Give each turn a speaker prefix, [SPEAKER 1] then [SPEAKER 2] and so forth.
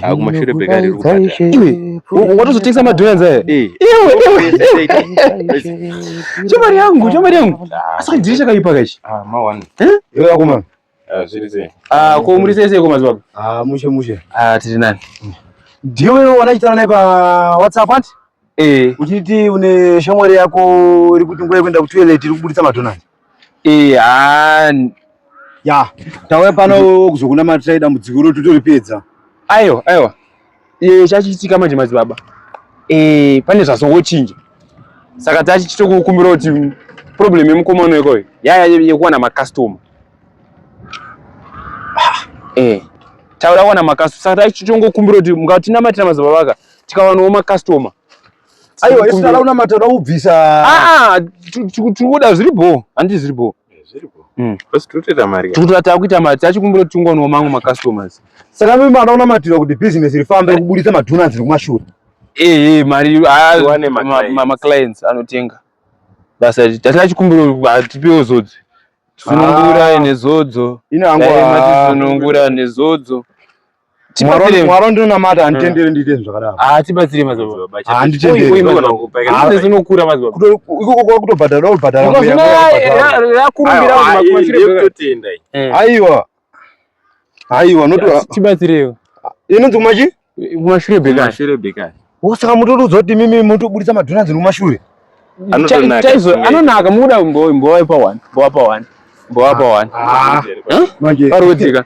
[SPEAKER 1] Akumashure bekari rukupata.
[SPEAKER 2] Iwe, watozotengesa madonanzi aya? Iwe. Chomari yangu. Asa kajirisha kaipa kachi.
[SPEAKER 1] Mawani.
[SPEAKER 2] Iwe akuma.
[SPEAKER 1] Zirize.
[SPEAKER 2] Ko muri sese ko mazwa.
[SPEAKER 3] Mushe.
[SPEAKER 2] Tiri nani?
[SPEAKER 3] Ndio wewe wanachitana naye pa WhatsApp anti? Uchiti une shamwari yako iri kuti ngoye kwenda ku toilet iri kubuditsa madonanzi. Ya, tawe pano kuzokuna matrader mudzikuru tutoripedza.
[SPEAKER 2] Aiwa. Chachitika manje madzibaba. Pane zvazongochinja. Saka tachichitokukumbira kuti problem yemukomano yekoyo yekuwana macustomer. Taura kuwana macustomer. Saka tachitongokumbira kuti mungatimatira madzibaba aka tikawanawo macustomer.
[SPEAKER 3] Aiwa, isala una matara ubvisa.
[SPEAKER 2] Tikuda zviripo. Handi zviripo.
[SPEAKER 1] Basi tuteta mari.
[SPEAKER 2] Takuita mari tachikumbira kuti tingowanawo mamwe macustomers.
[SPEAKER 3] Saka mimi mana una matira kuti business rifambe kubuditsa madonanzi kumashure.
[SPEAKER 2] Mari ma clients anotenga. Basa tatachikumbira tipewo zodzo. Sunungura nezodzo. Sunungura nezodzo.
[SPEAKER 3] Mwaro ndina mata anditendere ndite zvakadaro.
[SPEAKER 2] Tibatsire mazobaba.
[SPEAKER 3] Anditendere.
[SPEAKER 2] Zinokura mazobaba.
[SPEAKER 3] Ikoko kwa kutobhadara ubhadara
[SPEAKER 2] mweya. Yakurumbira kumashure
[SPEAKER 1] yekutenda.
[SPEAKER 3] Aiwa noto
[SPEAKER 2] tibatsirewo.
[SPEAKER 3] Inonzi kumachi?
[SPEAKER 2] Kumashure bekari.
[SPEAKER 1] Kumashure bekari.
[SPEAKER 3] Saka mutoto zoti mimi mutobuditsa madonanzi kumashure.
[SPEAKER 2] Anonaka muda mbowa pa 1. Manje. Pari kudzika.